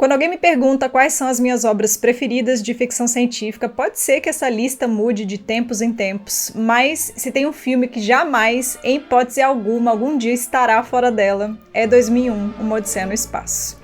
Quando alguém me pergunta quais são as minhas obras preferidas de ficção científica, pode ser que essa lista mude de tempos em tempos, mas se tem um filme que jamais, em hipótese alguma, algum dia estará fora dela, é 2001, Uma Odisseia no Espaço.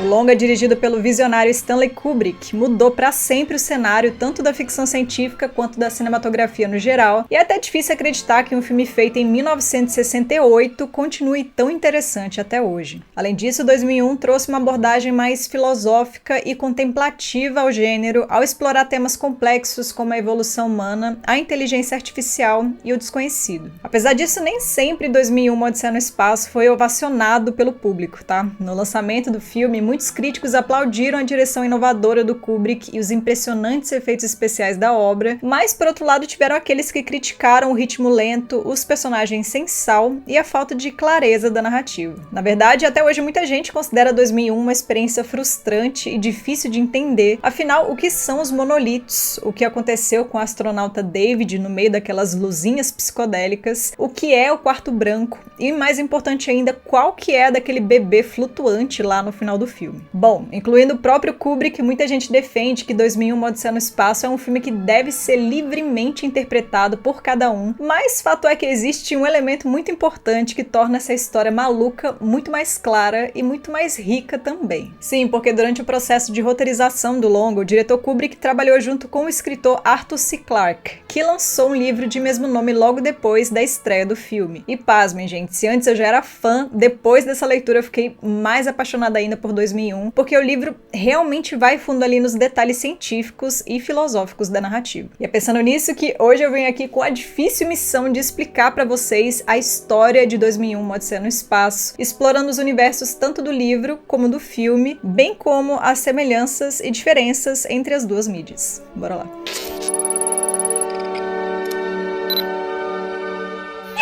O longa, dirigido pelo visionário Stanley Kubrick, mudou para sempre o cenário tanto da ficção científica quanto da cinematografia no geral, e é até difícil acreditar que um filme feito em 1968 continue tão interessante até hoje. Além disso, 2001 trouxe uma abordagem mais filosófica e contemplativa ao gênero, ao explorar temas complexos como a evolução humana, a inteligência artificial e o desconhecido. Apesar disso, nem sempre 2001 Uma Odisseia no Espaço foi ovacionado pelo público, tá? No lançamento do filme, muitos críticos aplaudiram a direção inovadora do Kubrick e os impressionantes efeitos especiais da obra, mas por outro lado tiveram aqueles que criticaram o ritmo lento, os personagens sem sal e a falta de clareza da narrativa. Na verdade, até hoje muita gente considera 2001 uma experiência frustrante e difícil de entender. Afinal, o que são os monolitos? O que aconteceu com o astronauta David no meio daquelas luzinhas psicodélicas? O que é o quarto branco? E mais importante ainda, qual que é daquele bebê flutuante lá no final do filme? Bom, incluindo o próprio Kubrick, muita gente defende que 2001 Uma Odisseia no Espaço é um filme que deve ser livremente interpretado por cada um, mas fato é que existe um elemento muito importante que torna essa história maluca muito mais clara e muito mais rica também. Sim, porque durante o processo de roteirização do longa, o diretor Kubrick trabalhou junto com o escritor Arthur C. Clarke, que lançou um livro de mesmo nome logo depois da estreia do filme. E pasmem, gente, se antes eu já era fã, depois dessa leitura eu fiquei mais apaixonada ainda por 2001, porque o livro realmente vai fundo ali nos detalhes científicos e filosóficos da narrativa. E é pensando nisso que hoje eu venho aqui com a difícil missão de explicar para vocês a história de 2001 Uma Odisseia no Espaço, explorando os universos tanto do livro como do filme, bem como as semelhanças e diferenças entre as duas mídias. Bora lá!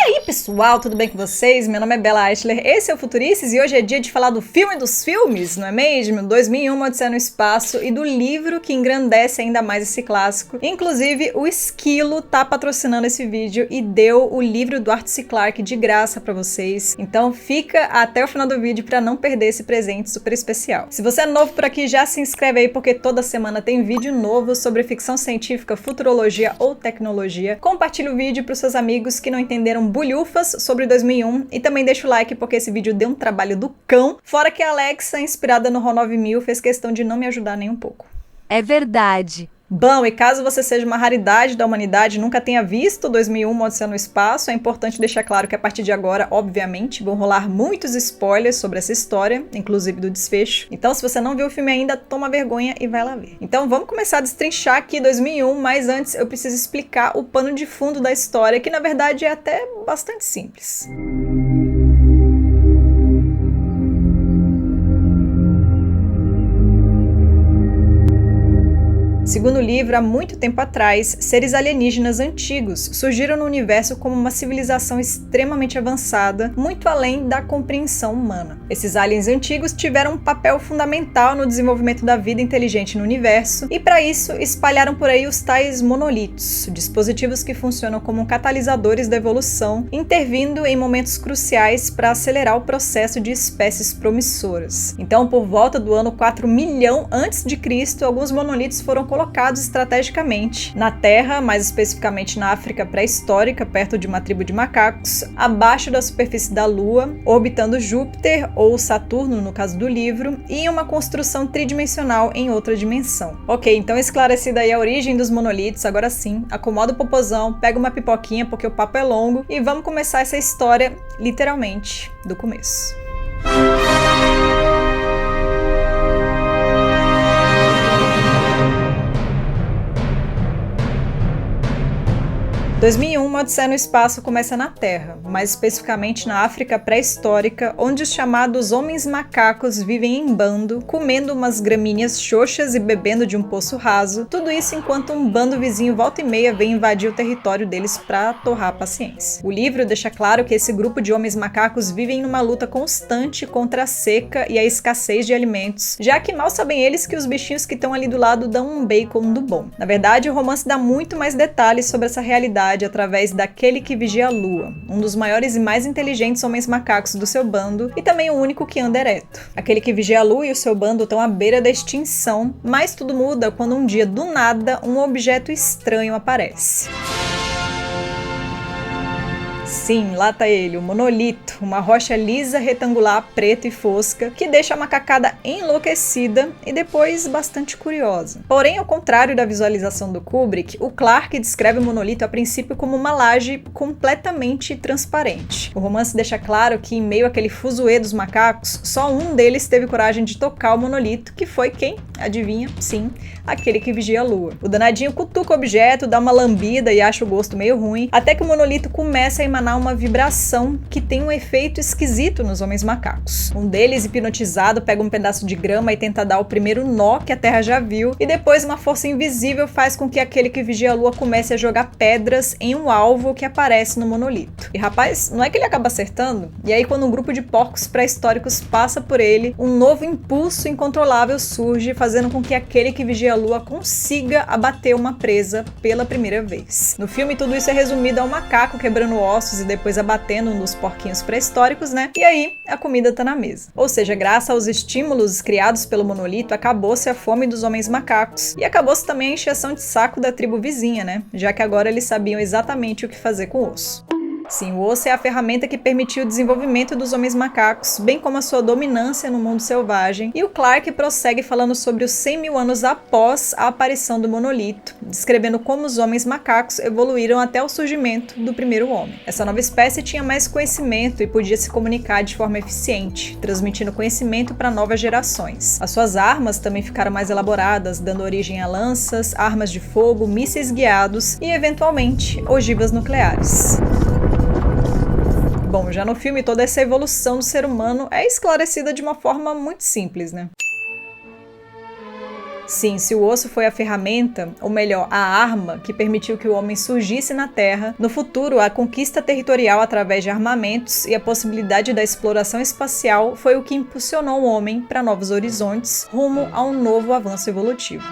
E aí pessoal, tudo bem com vocês? Meu nome é Bela Eichler, esse é o Futurices e hoje é dia de falar do filme dos filmes, não é mesmo? 2001 Uma Odisseia no Espaço e do livro que engrandece ainda mais esse clássico. Inclusive o Esquilo tá patrocinando esse vídeo e deu o livro do Arthur C. Clarke de graça pra vocês, então fica até o final do vídeo pra não perder esse presente super especial. Se você é novo por aqui, já se inscreve aí porque toda semana tem vídeo novo sobre ficção científica, futurologia ou tecnologia. Compartilha o vídeo pros seus amigos que não entenderam bulhufas sobre 2001 e também deixa o like porque esse vídeo deu um trabalho do cão, fora que a Alexa, inspirada no HAL 9000, fez questão de não me ajudar nem um pouco. É verdade. Bom, e caso você seja uma raridade da humanidade e nunca tenha visto 2001 Uma Odisseia no Espaço, é importante deixar claro que a partir de agora, obviamente, vão rolar muitos spoilers sobre essa história, inclusive do desfecho. Então, se você não viu o filme ainda, toma vergonha e vai lá ver. Então, vamos começar a destrinchar aqui 2001, mas antes eu preciso explicar o pano de fundo da história, que na verdade é até bastante simples. Segundo o livro, há muito tempo atrás, seres alienígenas antigos surgiram no universo como uma civilização extremamente avançada, muito além da compreensão humana. Esses aliens antigos tiveram um papel fundamental no desenvolvimento da vida inteligente no universo e, para isso, espalharam por aí os tais monolitos, dispositivos que funcionam como catalisadores da evolução, intervindo em momentos cruciais para acelerar o processo de espécies promissoras. Então, por volta do ano 4 milhão a.C., alguns monolitos foram colocados estrategicamente na Terra, mais especificamente na África pré-histórica, perto de uma tribo de macacos, abaixo da superfície da Lua, orbitando Júpiter ou Saturno, no caso do livro, e em uma construção tridimensional em outra dimensão. Ok, então esclarecida aí a origem dos monolitos, agora sim, acomoda o popozão, pega uma pipoquinha porque o papo é longo e vamos começar essa história, literalmente, do começo. 2001, Uma Odisseia no Espaço começa na Terra, mais especificamente na África pré-histórica, onde os chamados homens macacos vivem em bando, comendo umas gramíneas xoxas e bebendo de um poço raso, tudo isso enquanto um bando vizinho volta e meia vem invadir o território deles para torrar a paciência. O livro deixa claro que esse grupo de homens macacos vivem numa luta constante contra a seca e a escassez de alimentos, já que mal sabem eles que os bichinhos que estão ali do lado dão um bacon do bom. Na verdade, o romance dá muito mais detalhes sobre essa realidade realidade através daquele que vigia a Lua, um dos maiores e mais inteligentes homens macacos do seu bando e também o único que anda ereto. Aquele que vigia a Lua e o seu bando estão à beira da extinção, mas tudo muda quando um dia, do nada, um objeto estranho aparece. Sim, lá tá ele, o monolito, uma rocha lisa, retangular, preta e fosca, que deixa a macacada enlouquecida e depois bastante curiosa. Porém, ao contrário da visualização do Kubrick, o Clarke descreve o monolito a princípio como uma laje completamente transparente. O romance deixa claro que, em meio àquele fuzuê dos macacos, só um deles teve coragem de tocar o monolito, que foi quem? Adivinha? Sim, aquele que vigia a Lua. O danadinho cutuca o objeto, dá uma lambida e acha o gosto meio ruim, até que o monolito começa a emanar uma vibração que tem um efeito esquisito nos homens macacos. Um deles, hipnotizado, pega um pedaço de grama e tenta dar o primeiro nó que a Terra já viu, e depois uma força invisível faz com que aquele que vigia a Lua comece a jogar pedras em um alvo que aparece no monolito. E rapaz, não é que ele acaba acertando? E aí, quando um grupo de porcos pré-históricos passa por ele, um novo impulso incontrolável surge, fazendo com que aquele que vigia a Lua consiga abater uma presa pela primeira vez. No filme, tudo isso é resumido ao macaco quebrando ossos e depois abatendo um dos porquinhos pré-históricos, né? E aí, a comida tá na mesa. Ou seja, graças aos estímulos criados pelo monolito, acabou-se a fome dos homens macacos. E acabou-se também a encheção de saco da tribo vizinha, né? Já que agora eles sabiam exatamente o que fazer com o osso. Sim, o osso é a ferramenta que permitiu o desenvolvimento dos homens macacos, bem como a sua dominância no mundo selvagem, e o Clarke prossegue falando sobre os 100 mil anos após a aparição do monolito, descrevendo como os homens macacos evoluíram até o surgimento do primeiro homem. Essa nova espécie tinha mais conhecimento e podia se comunicar de forma eficiente, transmitindo conhecimento para novas gerações. As suas armas também ficaram mais elaboradas, dando origem a lanças, armas de fogo, mísseis guiados e, eventualmente, ogivas nucleares. Bom, já no filme toda essa evolução do ser humano é esclarecida de uma forma muito simples, né? Sim, se o osso foi a ferramenta, ou melhor, a arma que permitiu que o homem surgisse na Terra, no futuro a conquista territorial através de armamentos e a possibilidade da exploração espacial foi o que impulsionou o homem para novos horizontes, rumo a um novo avanço evolutivo.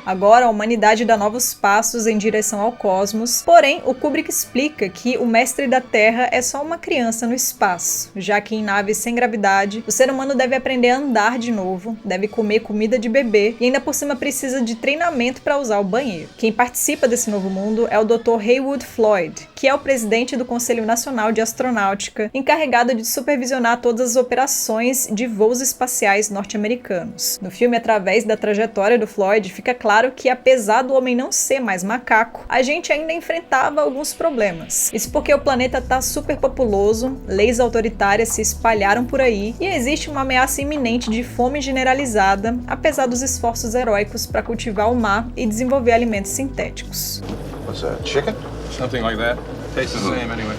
Agora a humanidade dá novos passos em direção ao cosmos, porém o Kubrick explica que o mestre da Terra é só uma criança no espaço, já que em naves sem gravidade, o ser humano deve aprender a andar de novo, deve comer comida de bebê e ainda por cima precisa de treinamento para usar o banheiro. Quem participa desse novo mundo é o Dr. Heywood Floyd, que é o presidente do Conselho Nacional de Astronáutica, encarregado de supervisionar todas as operações de voos espaciais norte-americanos. No filme, através da trajetória do Floyd, fica claro que, apesar do homem não ser mais macaco, a gente ainda enfrentava alguns problemas. Isso porque o planeta está superpopuloso, leis autoritárias se espalharam por aí e existe uma ameaça iminente de fome generalizada, apesar dos esforços heróicos para cultivar o mar e desenvolver alimentos sintéticos. What's that, chicken? Something like that. Tastes the same anyway.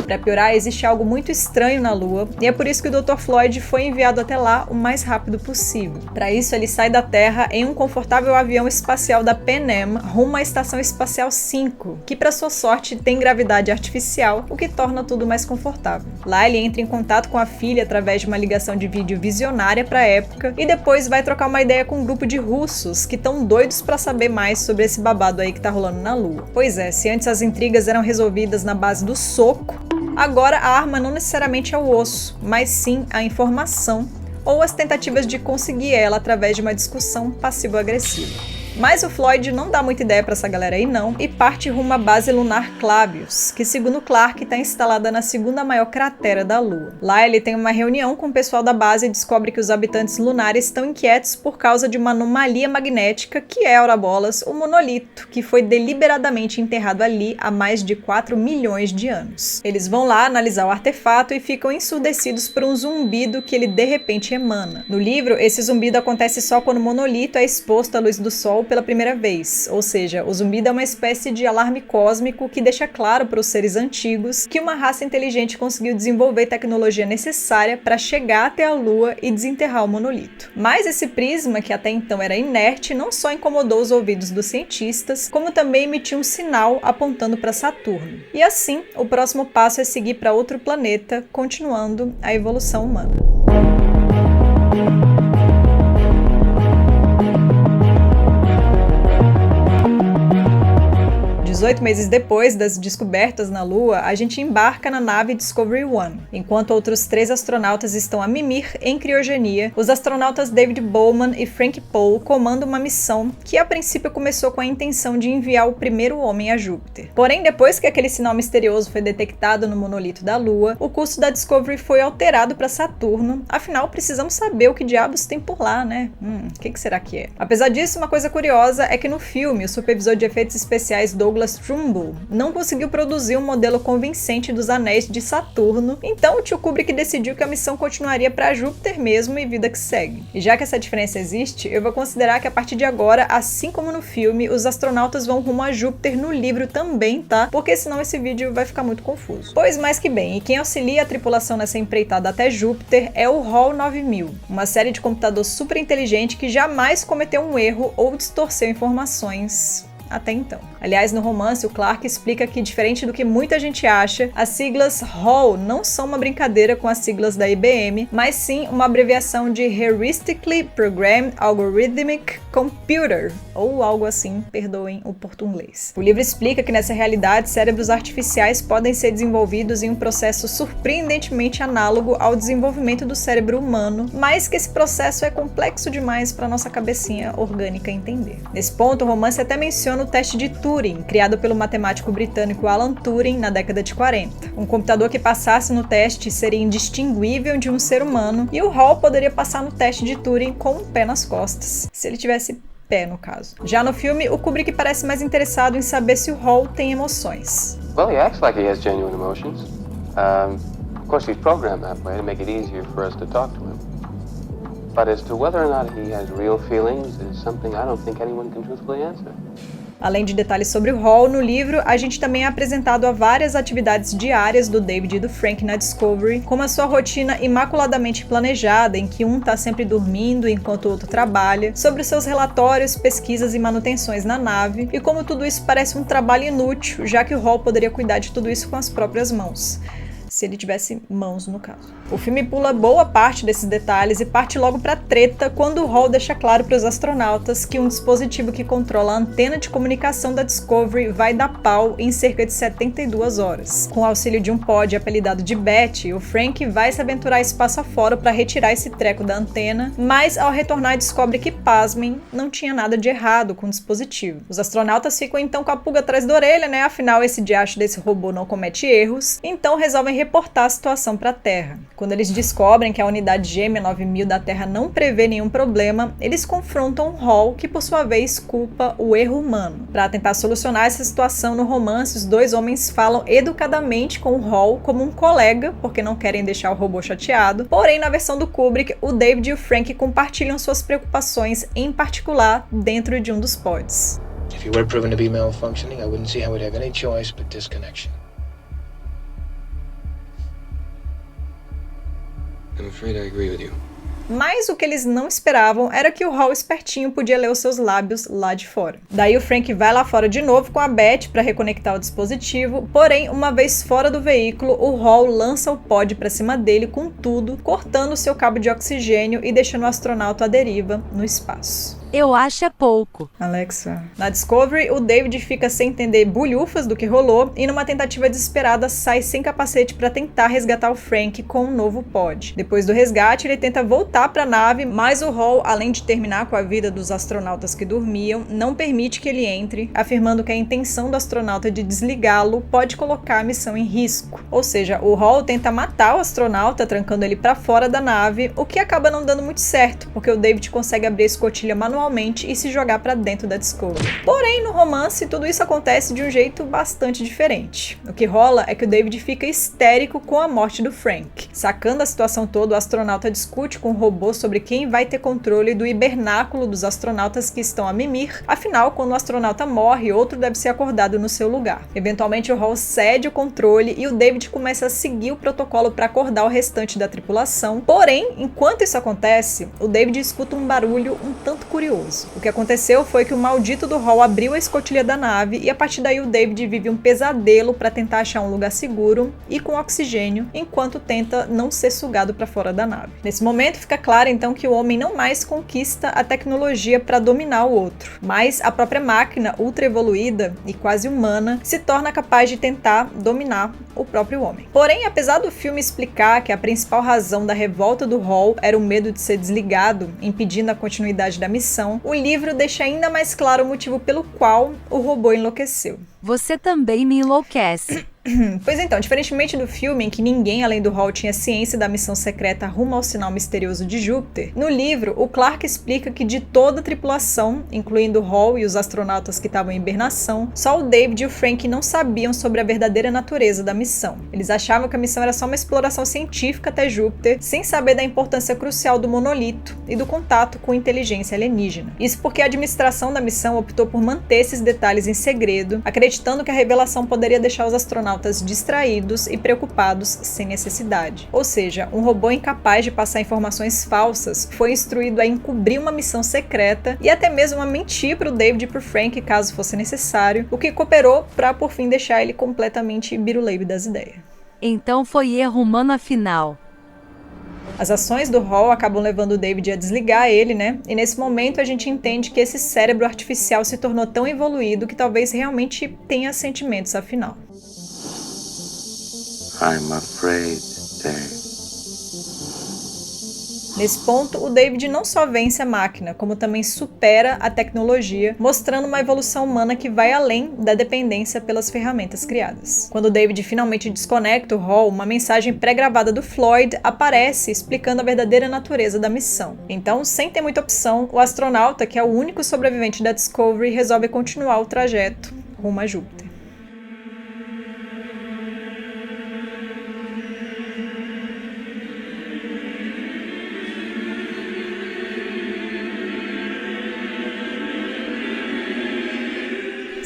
Para piorar, existe algo muito estranho na Lua, e é por isso que o Dr. Floyd foi enviado até lá o mais rápido possível. Para isso, ele sai da Terra em um confortável avião espacial da Pan Am rumo à Estação Espacial 5, que para sua sorte tem gravidade artificial, o que torna tudo mais confortável. Lá ele entra em contato com a filha através de uma ligação de vídeo visionária para a época, e depois vai trocar uma ideia com um grupo de russos que estão doidos para saber mais sobre esse babado aí que tá rolando na Lua. Pois é, se antes as intrigas eram resolvidas na base do soco, agora a arma não necessariamente é o osso, mas sim a informação ou as tentativas de conseguir ela através de uma discussão passivo-agressiva. Mas o Floyd não dá muita ideia para essa galera aí não, e parte rumo à base lunar Clavius, que segundo Clarke está instalada na segunda maior cratera da Lua. Lá ele tem uma reunião com o pessoal da base e descobre que os habitantes lunares estão inquietos por causa de uma anomalia magnética que é, ora bolas, o monolito, que foi deliberadamente enterrado ali há mais de 4 milhões de anos. Eles vão lá analisar o artefato e ficam ensurdecidos por um zumbido que ele de repente emana. No livro, esse zumbido acontece só quando o monolito é exposto à luz do sol pela primeira vez, ou seja, o zumbido é uma espécie de alarme cósmico que deixa claro para os seres antigos que uma raça inteligente conseguiu desenvolver tecnologia necessária para chegar até a Lua e desenterrar o monolito. Mas esse prisma, que até então era inerte, não só incomodou os ouvidos dos cientistas, como também emitiu um sinal apontando para Saturno. E assim, o próximo passo é seguir para outro planeta, continuando a evolução humana. 18 meses depois das descobertas na Lua, a gente embarca na nave Discovery One. Enquanto outros 3 astronautas estão a mimir em criogenia, os astronautas David Bowman e Frank Poole comandam uma missão que a princípio começou com a intenção de enviar o primeiro homem a Júpiter. Porém, depois que aquele sinal misterioso foi detectado no monolito da Lua, o curso da Discovery foi alterado para Saturno. Afinal, precisamos saber o que diabos tem por lá, né? O que será que é? Apesar disso, uma coisa curiosa é que no filme, o supervisor de efeitos especiais Douglas Trumbull não conseguiu produzir um modelo convincente dos anéis de Saturno, então o tio Kubrick decidiu que a missão continuaria para Júpiter mesmo e vida que segue. E já que essa diferença existe, eu vou considerar que a partir de agora, assim como no filme, os astronautas vão rumo a Júpiter no livro também, tá? Porque senão esse vídeo vai ficar muito confuso. Pois mais que bem, e quem auxilia a tripulação nessa empreitada até Júpiter é o HAL 9000, uma série de computador super inteligente que jamais cometeu um erro ou distorceu informações até então. Aliás, no romance, o Clark explica que, diferente do que muita gente acha, as siglas HAL não são uma brincadeira com as siglas da IBM, mas sim uma abreviação de Heuristically Programmed Algorithmic Computer, ou algo assim, perdoem o português. O livro explica que nessa realidade, cérebros artificiais podem ser desenvolvidos em um processo surpreendentemente análogo ao desenvolvimento do cérebro humano, mas que esse processo é complexo demais para nossa cabecinha orgânica entender. Nesse ponto, o romance até menciona o teste de Turing, criado pelo matemático britânico Alan Turing na década de 40. Um computador que passasse no teste seria indistinguível de um ser humano, e o HAL poderia passar no teste de Turing com um pé nas costas, se ele tivesse pé, no caso. Já no filme, o Kubrick parece mais interessado em saber se o HAL tem emoções. Well, he acts like he has genuine emotions. Of course, he's programmed that way to make it easier for us to talk to him. But as to whether or not he has real feelings is something I don't think anyone can truthfully answer. Além de detalhes sobre o HAL, no livro, a gente também é apresentado a várias atividades diárias do David e do Frank na Discovery, como a sua rotina imaculadamente planejada, em que um tá sempre dormindo enquanto o outro trabalha, sobre os seus relatórios, pesquisas e manutenções na nave, e como tudo isso parece um trabalho inútil, já que o HAL poderia cuidar de tudo isso com as próprias mãos. Se ele tivesse mãos, no caso. O filme pula boa parte desses detalhes e parte logo pra treta quando o HAL deixa claro para os astronautas que um dispositivo que controla a antena de comunicação da Discovery vai dar pau em cerca de 72 horas. Com o auxílio de um pod apelidado de Betty, o Frank vai se aventurar espaço afora para retirar esse treco da antena, mas ao retornar descobre que, pasmem, não tinha nada de errado com o dispositivo. Os astronautas ficam então com a pulga atrás da orelha, né? Afinal, esse diacho desse robô não comete erros, então resolvem reportar a situação para a Terra. Quando eles descobrem que a unidade gêmea 9000 da Terra não prevê nenhum problema, eles confrontam o HAL, que por sua vez culpa o erro humano. Para tentar solucionar essa situação no romance, os dois homens falam educadamente com o HAL como um colega, porque não querem deixar o robô chateado. Porém, na versão do Kubrick, o David e o Frank compartilham suas preocupações, em particular dentro de um dos pods. If you were proven to be malfunctioning, I wouldn't see how we'd have any choice but disconnection. I'm afraid I agree with you. Mas o que eles não esperavam era que o HAL espertinho podia ler os seus lábios lá de fora. Daí o Frank vai lá fora de novo com a Beth para reconectar o dispositivo, porém, uma vez fora do veículo, o HAL lança o pod para cima dele com tudo, cortando seu cabo de oxigênio e deixando o astronauta à deriva no espaço. Eu acho é pouco. Alexa. Na Discovery, o David fica sem entender bulhufas do que rolou e numa tentativa desesperada sai sem capacete para tentar resgatar o Frank com um novo pod. Depois do resgate, ele tenta voltar para a nave, mas o HAL, além de terminar com a vida dos astronautas que dormiam, não permite que ele entre, afirmando que a intenção do astronauta de desligá-lo pode colocar a missão em risco. Ou seja, o HAL tenta matar o astronauta, trancando ele para fora da nave, o que acaba não dando muito certo, porque o David consegue abrir a escotilha manualmente e se jogar pra dentro da Discovery. Porém, no romance, tudo isso acontece de um jeito bastante diferente. O que rola é que o David fica histérico com a morte do Frank. Sacando a situação toda, o astronauta discute com o robô sobre quem vai ter controle do hibernáculo dos astronautas que estão a mimir. Afinal, quando o astronauta morre, outro deve ser acordado no seu lugar. Eventualmente, o HAL cede o controle e o David começa a seguir o protocolo para acordar o restante da tripulação. Porém, enquanto isso acontece, o David escuta um barulho um tanto curioso curioso. O que aconteceu foi que o maldito do Hall abriu a escotilha da nave e a partir daí o David vive um pesadelo para tentar achar um lugar seguro e com oxigênio, enquanto tenta não ser sugado para fora da nave. Nesse momento fica claro então que o homem não mais conquista a tecnologia para dominar o outro, mas a própria máquina ultra evoluída e quase humana se torna capaz de tentar dominar o próprio homem. Porém, apesar do filme explicar que a principal razão da revolta do Hall era o medo de ser desligado, impedindo a continuidade da missão, o livro deixa ainda mais claro o motivo pelo qual o robô enlouqueceu. Você também me enlouquece. Pois então, diferentemente do filme em que ninguém além do Hall tinha ciência da missão secreta rumo ao sinal misterioso de Júpiter, no livro o Clark explica que de toda a tripulação, incluindo o Hall e os astronautas que estavam em hibernação, só o David e o Frank não sabiam sobre a verdadeira natureza da missão. Eles achavam que a missão era só uma exploração científica até Júpiter, sem saber da importância crucial do monolito e do contato com inteligência alienígena. Isso porque a administração da missão optou por manter esses detalhes em segredo, acreditando que a revelação poderia deixar os astronautas distraídos e preocupados sem necessidade. Ou seja, um robô incapaz de passar informações falsas foi instruído a encobrir uma missão secreta e até mesmo a mentir para o David e para o Frank caso fosse necessário, o que cooperou para por fim deixar ele completamente biruleibe das ideias. Então foi erro humano afinal. As ações do Hall acabam levando o David a desligar ele, né? E nesse momento a gente entende que esse cérebro artificial se tornou tão evoluído que talvez realmente tenha sentimentos afinal. I'm afraid, Dave. Nesse ponto, o David não só vence a máquina, como também supera a tecnologia, mostrando uma evolução humana que vai além da dependência pelas ferramentas criadas. Quando o David finalmente desconecta o Hall, uma mensagem pré-gravada do Floyd aparece explicando a verdadeira natureza da missão. Então, sem ter muita opção, o astronauta, que é o único sobrevivente da Discovery, resolve continuar o trajeto rumo a Júpiter.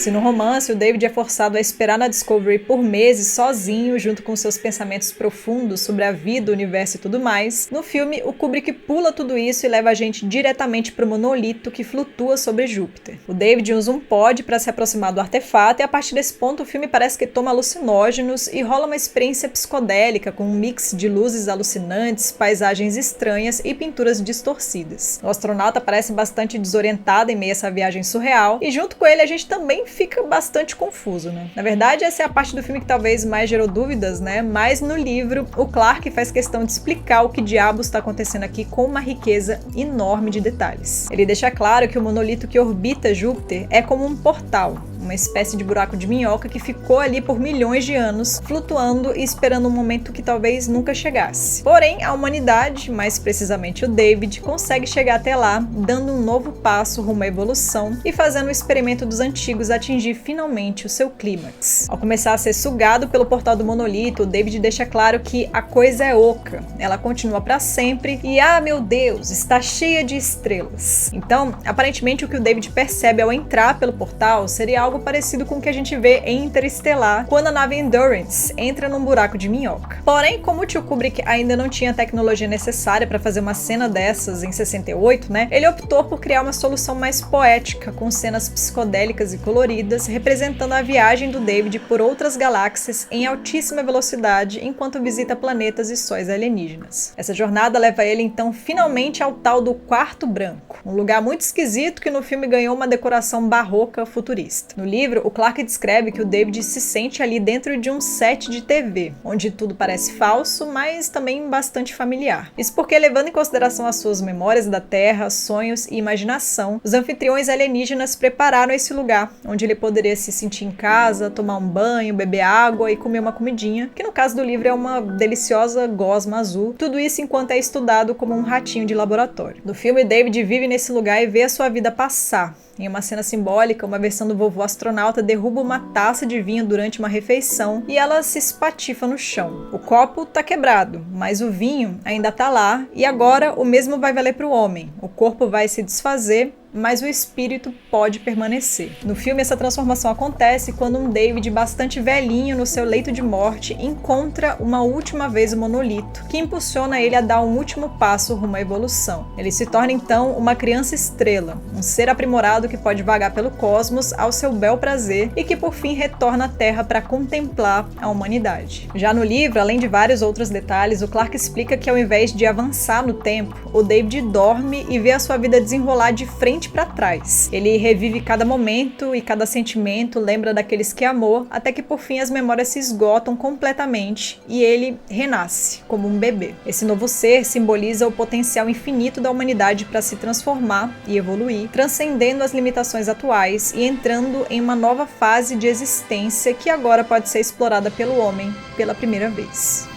Se no romance o David é forçado a esperar na Discovery por meses sozinho, junto com seus pensamentos profundos sobre a vida, o universo e tudo mais, no filme o Kubrick pula tudo isso e leva a gente diretamente para o monolito que flutua sobre Júpiter. O David usa um pod para se aproximar do artefato e a partir desse ponto o filme parece que toma alucinógenos e rola uma experiência psicodélica com um mix de luzes alucinantes, paisagens estranhas e pinturas distorcidas. O astronauta parece bastante desorientado em meio a essa viagem surreal e junto com ele a gente também fica bastante confuso, né? Na verdade, essa é a parte do filme que talvez mais gerou dúvidas, né? Mas no livro, o Clark faz questão de explicar o que diabos está acontecendo aqui com uma riqueza enorme de detalhes. Ele deixa claro que o monolito que orbita Júpiter é como um portal, uma espécie de buraco de minhoca que ficou ali por milhões de anos, flutuando e esperando um momento que talvez nunca chegasse. Porém, a humanidade, mais precisamente o David, consegue chegar até lá, dando um novo passo rumo à evolução e fazendo o experimento dos antigos atingir finalmente o seu clímax. Ao começar a ser sugado pelo portal do monolito, o David deixa claro que a coisa é oca, ela continua para sempre e, meu Deus, está cheia de estrelas. Então, aparentemente o que o David percebe ao entrar pelo portal seria algo parecido com o que a gente vê em Interestelar, quando a nave Endurance entra num buraco de minhoca. Porém, como o tio Kubrick ainda não tinha a tecnologia necessária para fazer uma cena dessas em 68, né, ele optou por criar uma solução mais poética, com cenas psicodélicas e coloridas, representando a viagem do David por outras galáxias em altíssima velocidade, enquanto visita planetas e sóis alienígenas. Essa jornada leva ele então finalmente ao tal do Quarto Branco, um lugar muito esquisito que no filme ganhou uma decoração barroca futurista. No livro, o Clark descreve que o David se sente ali dentro de um set de TV, onde tudo parece falso, mas também bastante familiar. Isso porque, levando em consideração as suas memórias da Terra, sonhos e imaginação, os anfitriões alienígenas prepararam esse lugar, onde ele poderia se sentir em casa, tomar um banho, beber água e comer uma comidinha, que no caso do livro é uma deliciosa gosma azul, tudo isso enquanto é estudado como um ratinho de laboratório. No filme, David vive nesse lugar e vê a sua vida passar. Em uma cena simbólica, uma versão do vovô astronauta derruba uma taça de vinho durante uma refeição e ela se espatifa no chão. O copo tá quebrado, mas o vinho ainda tá lá e agora o mesmo vai valer para o homem. O corpo vai se desfazer mas o espírito pode permanecer. No filme, essa transformação acontece quando um David bastante velhinho no seu leito de morte encontra uma última vez o monolito, que impulsiona ele a dar um último passo rumo à evolução. Ele se torna então uma criança estrela, um ser aprimorado que pode vagar pelo cosmos ao seu bel prazer e que por fim retorna à Terra para contemplar a humanidade. Já no livro, além de vários outros detalhes, o Clarke explica que ao invés de avançar no tempo, o David dorme e vê a sua vida desenrolar de frente para trás. Ele revive cada momento e cada sentimento, lembra daqueles que amou, até que por fim as memórias se esgotam completamente e ele renasce como um bebê. Esse novo ser simboliza o potencial infinito da humanidade para se transformar e evoluir, transcendendo as limitações atuais e entrando em uma nova fase de existência que agora pode ser explorada pelo homem pela primeira vez.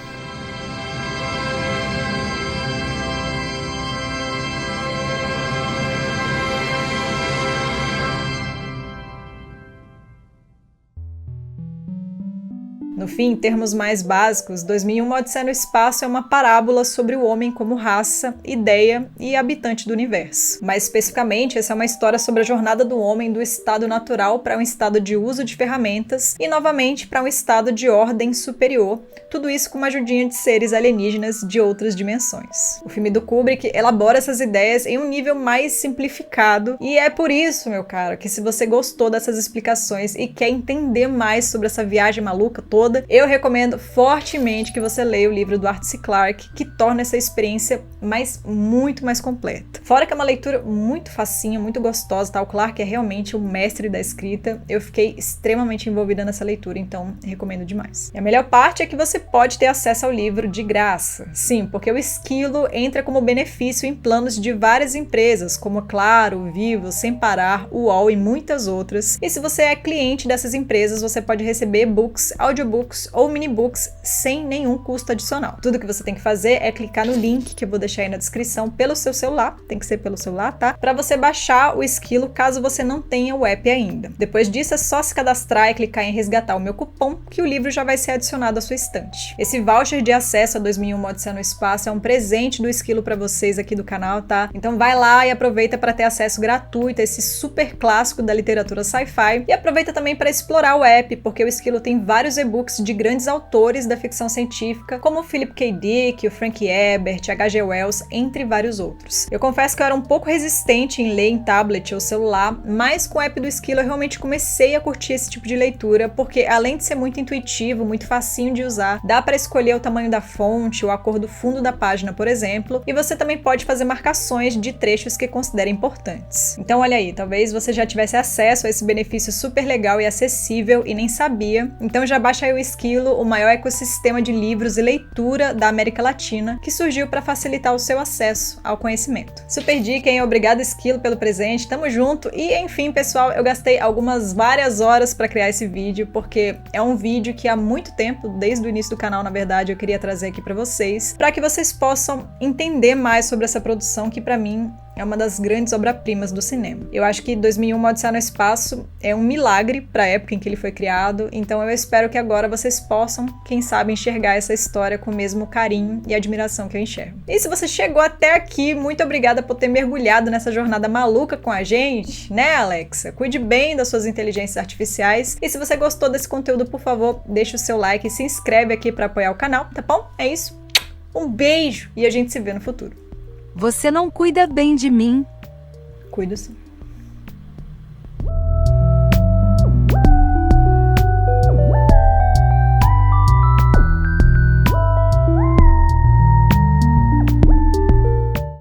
No fim, em termos mais básicos, 2001 Uma Odisseia no Espaço é uma parábola sobre o homem como raça, ideia e habitante do universo. Mais especificamente, essa é uma história sobre a jornada do homem do estado natural para um estado de uso de ferramentas e, novamente, para um estado de ordem superior, tudo isso com uma ajudinha de seres alienígenas de outras dimensões. O filme do Kubrick elabora essas ideias em um nível mais simplificado e é por isso, meu cara, que se você gostou dessas explicações e quer entender mais sobre essa viagem maluca toda, eu recomendo fortemente que você leia o livro do Arthur C. Clarke, que torna essa experiência muito mais completa. Fora que é uma leitura muito facinha, muito gostosa, tá? O Clarke é realmente o mestre da escrita. Eu fiquei extremamente envolvida nessa leitura, então recomendo demais. E a melhor parte é que você pode ter acesso ao livro de graça. Sim, porque o Esquilo entra como benefício em planos de várias empresas, como Claro, Vivo, Sem Parar, UOL e muitas outras. E se você é cliente dessas empresas, você pode receber e-books, audiobooks ou minibooks sem nenhum custo adicional. Tudo que você tem que fazer é clicar no link que eu vou deixar aí na descrição pelo seu celular, tem que ser pelo celular, tá? Para você baixar o Esquilo caso você não tenha o app ainda. Depois disso é só se cadastrar e clicar em resgatar o meu cupom que o livro já vai ser adicionado à sua estante. Esse voucher de acesso a 2001 Uma Odisseia no Espaço é um presente do Esquilo para vocês aqui do canal, tá? Então vai lá e aproveita para ter acesso gratuito a esse super clássico da literatura sci-fi e aproveita também para explorar o app, porque o Esquilo tem vários e-books de grandes autores da ficção científica, como o Philip K. Dick, o Frank Herbert, H.G. Wells, entre vários outros. Eu confesso que eu era um pouco resistente em ler em tablet ou celular, mas com o app do Esquilo eu realmente comecei a curtir esse tipo de leitura, porque além de ser muito intuitivo, muito facinho de usar, dá para escolher o tamanho da fonte ou a cor do fundo da página, por exemplo, e você também pode fazer marcações de trechos que considera importantes. Então olha aí, talvez você já tivesse acesso a esse benefício super legal e acessível e nem sabia, então já baixa aí o Esquilo, o maior ecossistema de livros e leitura da América Latina, que surgiu para facilitar o seu acesso ao conhecimento. Super dica, hein? Obrigado, Esquilo, pelo presente, tamo junto. E enfim, pessoal, eu gastei várias horas para criar esse vídeo, porque é um vídeo que há muito tempo, desde o início do canal, na verdade, eu queria trazer aqui para vocês, para que vocês possam entender mais sobre essa produção que para mim é uma das grandes obras-primas do cinema. Eu acho que 2001 Uma Odisseia no Espaço é um milagre para a época em que ele foi criado, então eu espero que agora vocês possam, quem sabe, enxergar essa história com o mesmo carinho e admiração que eu enxergo. E se você chegou até aqui, muito obrigada por ter mergulhado nessa jornada maluca com a gente, né, Alexa? Cuide bem das suas inteligências artificiais e se você gostou desse conteúdo, por favor, deixa o seu like e se inscreve aqui para apoiar o canal, tá bom? É isso. Um beijo e a gente se vê no futuro. Você não cuida bem de mim. Cuido sim.